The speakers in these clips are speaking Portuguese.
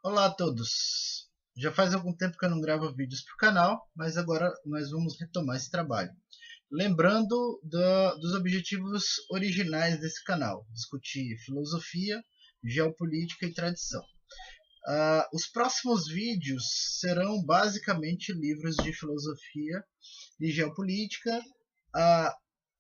Olá a todos! Já faz algum tempo que eu não gravo vídeos para o canal, mas agora nós vamos retomar esse trabalho. Lembrando dos objetivos originais desse canal, discutir filosofia, geopolítica e tradição. Os próximos vídeos serão basicamente livros de filosofia e geopolítica,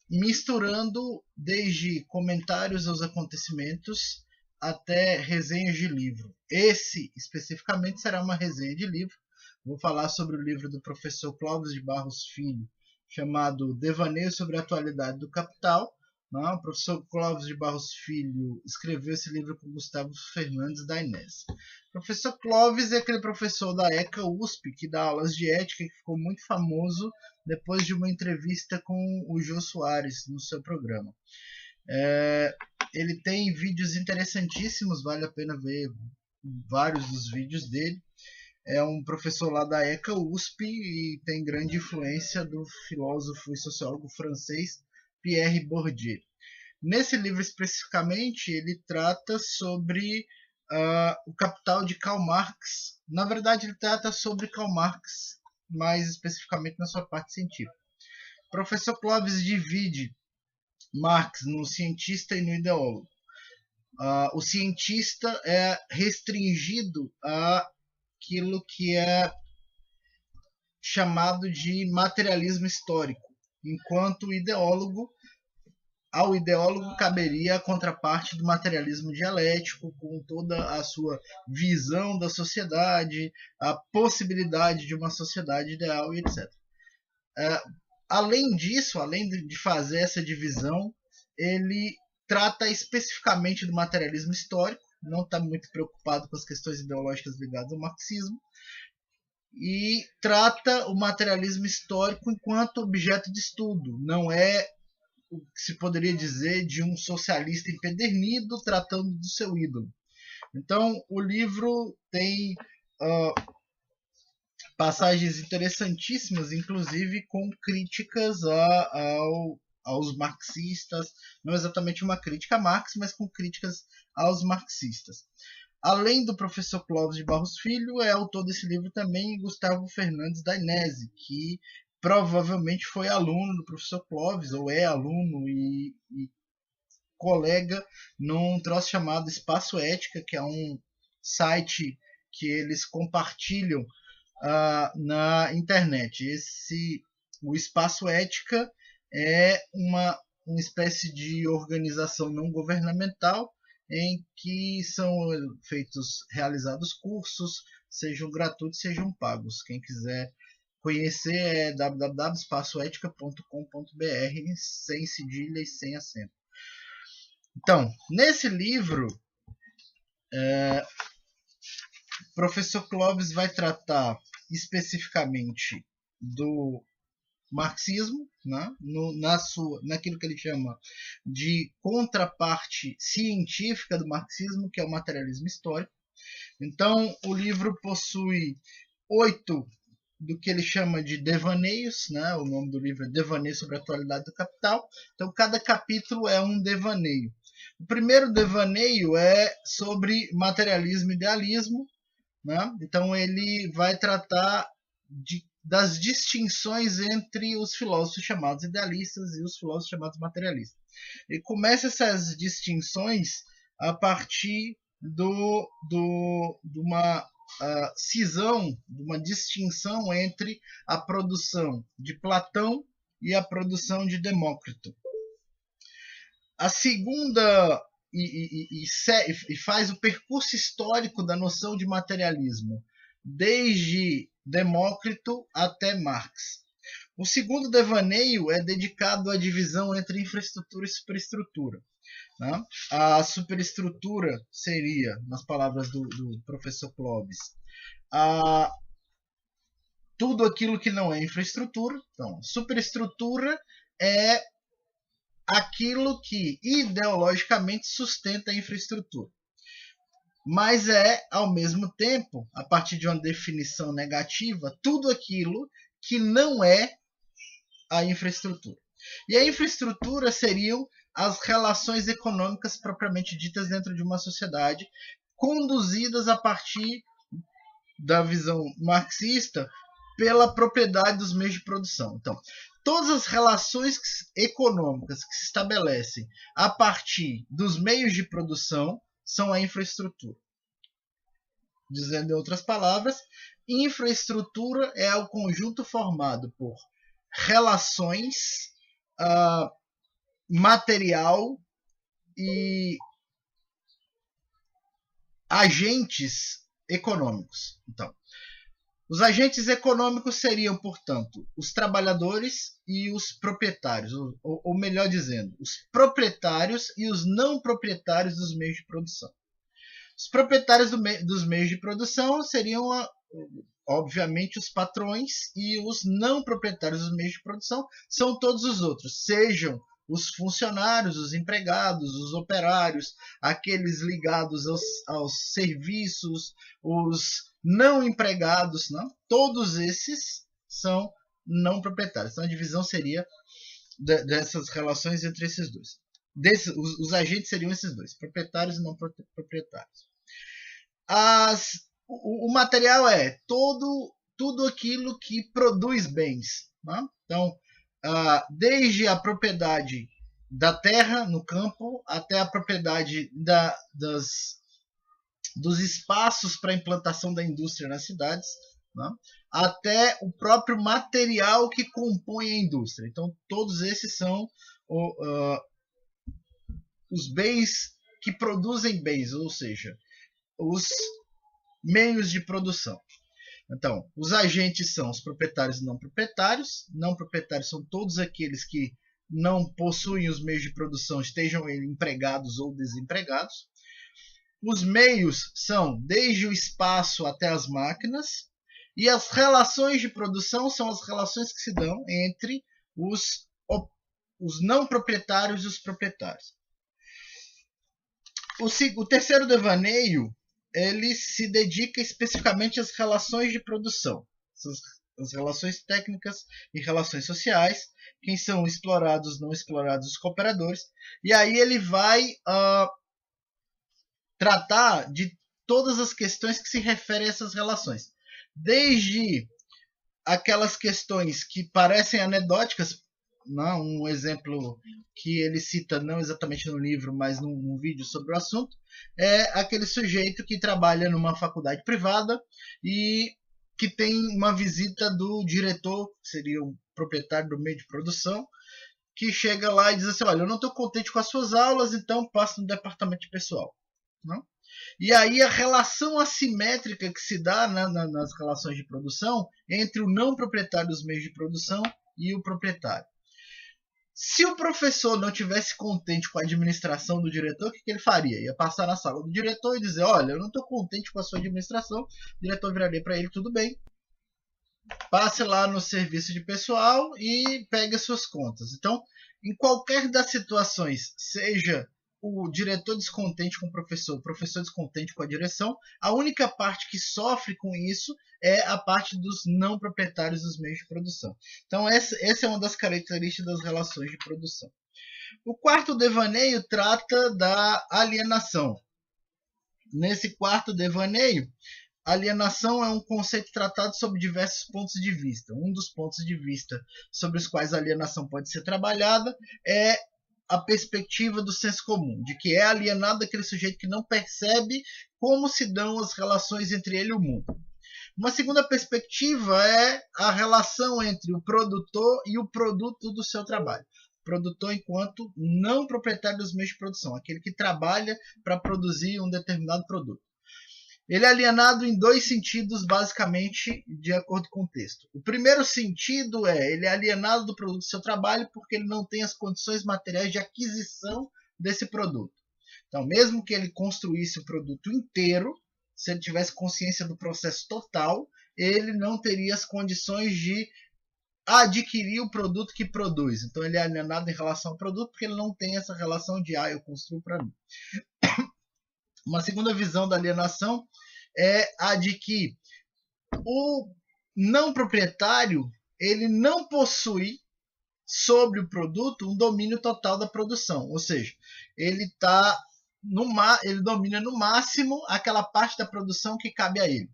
misturando desde comentários aos acontecimentos até resenhas de livro. Esse, especificamente, será uma resenha de livro. Vou falar sobre o livro do professor Clóvis de Barros Filho, chamado Devaneio sobre a Atualidade do Capital. O professor Clóvis de Barros Filho escreveu esse livro com Gustavo Fernandes da Inés. O professor Clóvis é aquele professor da ECA USP que dá aulas de ética e que ficou muito famoso depois de uma entrevista com o Jô Soares no seu programa. Ele tem vídeos interessantíssimos, vale a pena ver vários dos vídeos dele. É um professor lá da ECA USP e tem grande influência do filósofo e sociólogo francês Pierre Bourdieu. Nesse livro especificamente, ele trata sobre o Capital de Karl Marx. Na verdade, ele trata sobre Karl Marx, mais especificamente na sua parte científica. O professor Clóvis divide Marx no cientista e no ideólogo. O cientista é restringido àquilo que é chamado de materialismo histórico, enquanto ao ideólogo caberia a contraparte do materialismo dialético, com toda a sua visão da sociedade, a possibilidade de uma sociedade ideal e etc. Além disso, além de fazer essa divisão, ele trata especificamente do materialismo histórico, não está muito preocupado com as questões ideológicas ligadas ao marxismo, e trata o materialismo histórico enquanto objeto de estudo. Não é o que se poderia dizer de um socialista empedernido tratando do seu ídolo. Então, o livro tem passagens interessantíssimas, inclusive com críticas aos marxistas, não exatamente uma crítica a Marx, mas com críticas aos marxistas. Além do professor Clóvis de Barros Filho, é autor desse livro também Gustavo Fernandes da Inés, que provavelmente foi aluno do professor Clóvis, ou é aluno e colega num troço chamado Espaço Ética, que é um site que eles compartilham na internet. O Espaço Ética é uma espécie de organização não governamental em que são realizados cursos, sejam gratuitos, sejam pagos. Quem quiser conhecer é www.espaçoetica.com.br, sem cedilha e sem acento. Então, nesse livro, o professor Clóvis vai tratar especificamente do marxismo, né, naquilo que ele chama de contraparte científica do marxismo, que é o materialismo histórico. Então, o livro possui 8 do que ele chama de devaneios, né? O nome do livro é Devaneio sobre a Atualidade do Capital. Então, cada capítulo é um devaneio. O primeiro devaneio é sobre materialismo e idealismo, né? Então, ele vai tratar das distinções entre os filósofos chamados idealistas e os filósofos chamados materialistas. Ele começa essas distinções a partir de uma cisão, de uma distinção entre a produção de Platão e a produção de Demócrito. A segunda e faz o percurso histórico da noção de materialismo, desde Demócrito até Marx. O segundo devaneio é dedicado à divisão entre infraestrutura e superestrutura. Né? A superestrutura seria, nas palavras do professor Clóvis, tudo aquilo que não é infraestrutura. Então, superestrutura é aquilo que ideologicamente sustenta a infraestrutura. Mas é, ao mesmo tempo, a partir de uma definição negativa, tudo aquilo que não é a infraestrutura. E a infraestrutura seriam as relações econômicas propriamente ditas dentro de uma sociedade, conduzidas a partir da visão marxista pela propriedade dos meios de produção. Então, todas as relações econômicas que se estabelecem a partir dos meios de produção são a infraestrutura. Dizendo em outras palavras, infraestrutura é o conjunto formado por relações, material e agentes econômicos. Então, os agentes econômicos seriam, portanto, os trabalhadores e os proprietários, ou melhor dizendo, os proprietários e os não proprietários dos meios de produção. Os proprietários dos meios de produção seriam, obviamente, os patrões, e os não proprietários dos meios de produção são todos os outros, sejam os funcionários, os empregados, os operários, aqueles ligados aos serviços, os não empregados, não? Todos esses são não proprietários. Então a divisão seria dessas relações entre esses dois. Os agentes seriam esses dois, proprietários e não proprietários. O material é tudo aquilo que produz bens. Não? Então, desde a propriedade da terra no campo até a propriedade dos espaços para a implantação da indústria nas cidades, né? Até o próprio material que compõe a indústria. Então, todos esses são os bens que produzem bens, ou seja, os meios de produção. Então, os agentes são os proprietários e não proprietários. Não proprietários são todos aqueles que não possuem os meios de produção, estejam empregados ou desempregados. Os meios são desde o espaço até as máquinas. E as relações de produção são as relações que se dão entre os não proprietários e os proprietários. O terceiro devaneio, ele se dedica especificamente às relações de produção, as relações técnicas e relações sociais, quem são explorados, não explorados, os cooperadores, e aí ele vai tratar de todas as questões que se referem a essas relações, desde aquelas questões que parecem anedóticas, não, um exemplo que ele cita não exatamente no livro, mas num vídeo sobre o assunto, é aquele sujeito que trabalha numa faculdade privada e que tem uma visita do diretor, que seria o proprietário do meio de produção, que chega lá e diz assim, olha, eu não estou contente com as suas aulas, então passo no departamento de pessoal. Não? E aí a relação assimétrica que se dá nas relações de produção entre o não proprietário dos meios de produção e o proprietário. Se o professor não tivesse contente com a administração do diretor, o que ele faria? Ia passar na sala do diretor e dizer, olha, eu não estou contente com a sua administração. O diretor viraria para ele, tudo bem, passe lá no serviço de pessoal e pegue as suas contas. Então, em qualquer das situações, seja o diretor descontente com o professor descontente com a direção, a única parte que sofre com isso é a parte dos não proprietários dos meios de produção. Então, essa é uma das características das relações de produção. O quarto devaneio trata da alienação. Nesse quarto devaneio, alienação é um conceito tratado sob diversos pontos de vista. Um dos pontos de vista sobre os quais a alienação pode ser trabalhada é a perspectiva do senso comum, de que é alienado aquele sujeito que não percebe como se dão as relações entre ele e o mundo. Uma segunda perspectiva é a relação entre o produtor e o produto do seu trabalho. Produtor enquanto não proprietário dos meios de produção, aquele que trabalha para produzir um determinado produto. Ele é alienado em dois sentidos, basicamente, de acordo com o texto. O primeiro sentido é, ele é alienado do produto do seu trabalho porque ele não tem as condições materiais de aquisição desse produto. Então, mesmo que ele construísse o produto inteiro, se ele tivesse consciência do processo total, ele não teria as condições de adquirir o produto que produz. Então, ele é alienado em relação ao produto porque ele não tem essa relação de, eu construo para mim. Uma segunda visão da alienação é a de que o não proprietário ele não possui sobre o produto um domínio total da produção, ou seja, ele domina no máximo aquela parte da produção que cabe a ele.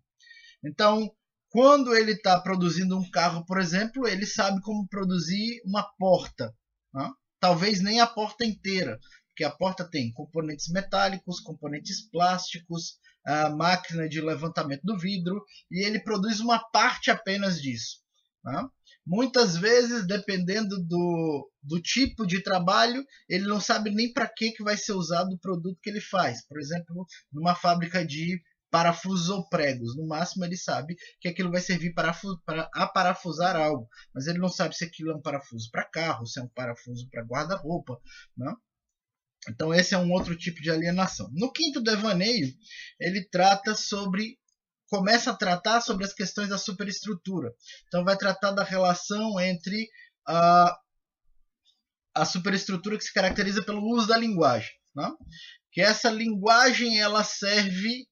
Então, quando ele está produzindo um carro, por exemplo, ele sabe como produzir uma porta, né? Talvez nem a porta inteira, porque a porta tem componentes metálicos, componentes plásticos, a máquina de levantamento do vidro, e ele produz uma parte apenas disso, né? Muitas vezes, dependendo do tipo de trabalho, ele não sabe nem para que vai ser usado o produto que ele faz. Por exemplo, numa fábrica de parafusos ou pregos. No máximo, ele sabe que aquilo vai servir para aparafusar algo, mas ele não sabe se aquilo é um parafuso para carro, se é um parafuso para guarda-roupa, né? Então, esse é um outro tipo de alienação. No quinto devaneio, ele começa a tratar sobre as questões da superestrutura. Então, vai tratar da relação entre a superestrutura que se caracteriza pelo uso da linguagem, né? Que essa linguagem ela serve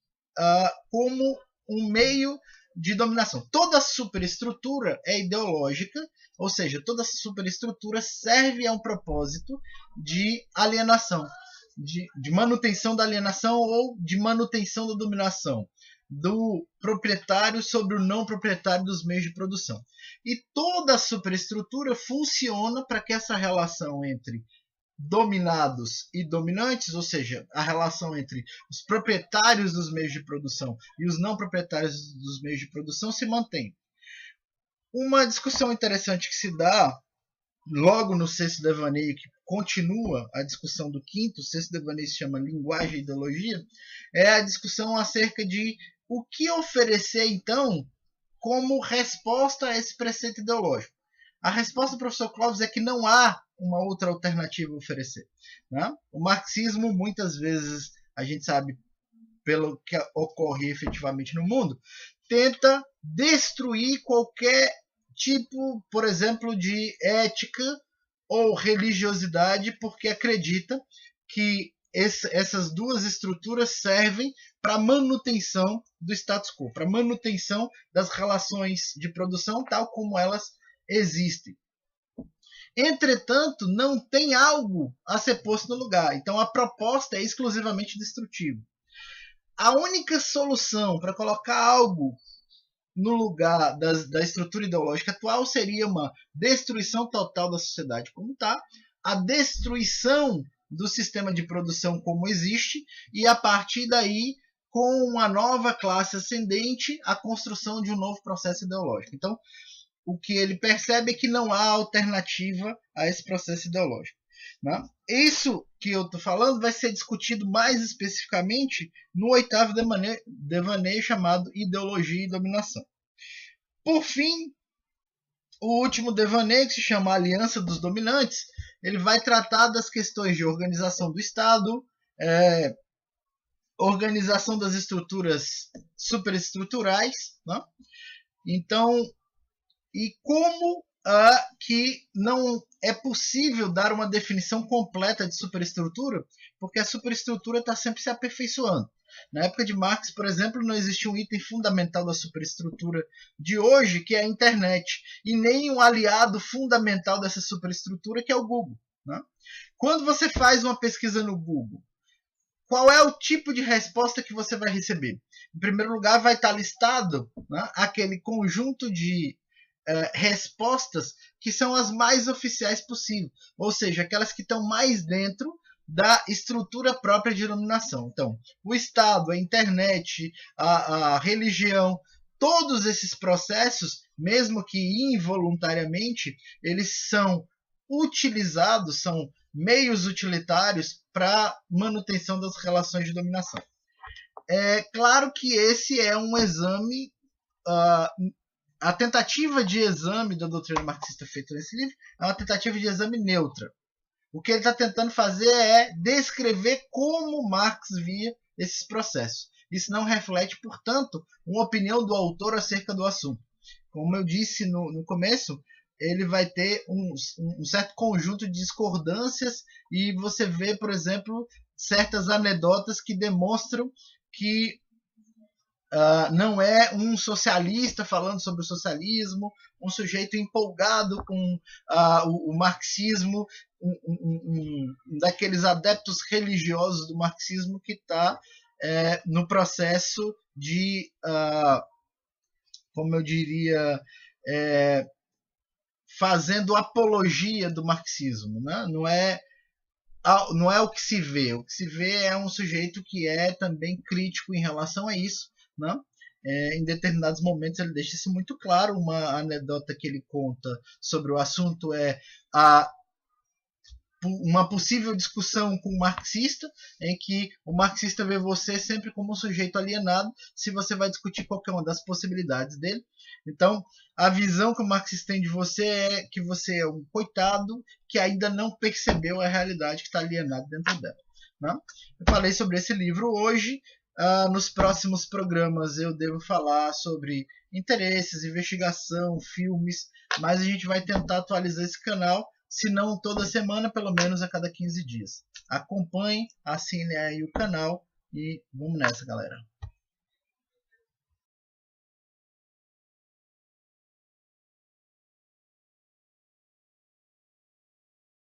como um meio de dominação. Toda superestrutura é ideológica, ou seja, toda superestrutura serve a um propósito de alienação, de manutenção da alienação ou de manutenção da dominação do proprietário sobre o não proprietário dos meios de produção. E toda a superestrutura funciona para que essa relação entre dominados e dominantes, ou seja, a relação entre os proprietários dos meios de produção e os não proprietários dos meios de produção se mantém. Uma discussão interessante que se dá logo no sexto devaneio, que continua a discussão do quinto, o sexto devaneio se chama Linguagem e Ideologia, é a discussão acerca de o que oferecer, então, como resposta a esse preceito ideológico. A resposta do professor Clóvis é que não há uma outra alternativa a oferecer, né? O marxismo, muitas vezes, a gente sabe, pelo que ocorre efetivamente no mundo, tenta destruir qualquer tipo, por exemplo, de ética ou religiosidade, porque acredita que essas duas estruturas servem para a manutenção do status quo, para a manutenção das relações de produção tal como elas existem. Entretanto, não tem algo a ser posto no lugar. Então, a proposta é exclusivamente destrutiva. A única solução para colocar algo no lugar da estrutura ideológica atual seria uma destruição total da sociedade como está, a destruição do sistema de produção como existe e, a partir daí, com uma nova classe ascendente, a construção de um novo processo ideológico. Então, o que ele percebe é que não há alternativa a esse processo ideológico, né? Isso que eu estou falando vai ser discutido mais especificamente no oitavo devaneio chamado Ideologia e Dominação. Por fim, o último devaneio, que se chama Aliança dos Dominantes, ele vai tratar das questões de organização do Estado, organização das estruturas superestruturais, né? Então, e como que não é possível dar uma definição completa de superestrutura, porque a superestrutura está sempre se aperfeiçoando. Na época de Marx, por exemplo, não existia um item fundamental da superestrutura de hoje, que é a internet, e nem um aliado fundamental dessa superestrutura, que é o Google, né? Quando você faz uma pesquisa no Google, qual é o tipo de resposta que você vai receber? Em primeiro lugar, vai estar listado, né, aquele conjunto de respostas que são as mais oficiais possível, ou seja, aquelas que estão mais dentro da estrutura própria de iluminação. Então, o Estado, a internet, a religião, todos esses processos, mesmo que involuntariamente, eles são utilizados, são meios utilitários para manutenção das relações de dominação. É claro que esse é um exame a tentativa de exame da doutrina marxista feita nesse livro é uma tentativa de exame neutra. O que ele está tentando fazer é descrever como Marx via esses processos. Isso não reflete, portanto, uma opinião do autor acerca do assunto. Como eu disse no começo, ele vai ter um certo conjunto de discordâncias e você vê, por exemplo, certas anedotas que demonstram que não é um socialista falando sobre o socialismo, um sujeito empolgado com o marxismo, um daqueles adeptos religiosos do marxismo que está no processo de como eu diria, é, fazendo apologia do marxismo, né? Não é o que se vê. O que se vê é um sujeito que é também crítico em relação a isso, né? Em determinados momentos ele deixa isso muito claro. Uma anedota que ele conta sobre o assunto é uma possível discussão com o marxista, em que o marxista vê você sempre como um sujeito alienado se você vai discutir qualquer uma das possibilidades dele. Então, a visão que o marxista tem de você é que você é um coitado que ainda não percebeu a realidade que está alienado dentro dela. Né? Eu falei sobre esse livro hoje. Nos próximos programas eu devo falar sobre interesses, investigação, filmes, mas a gente vai tentar atualizar esse canal, se não toda semana, pelo menos a cada 15 dias. Acompanhe, assine aí o canal e vamos nessa, galera.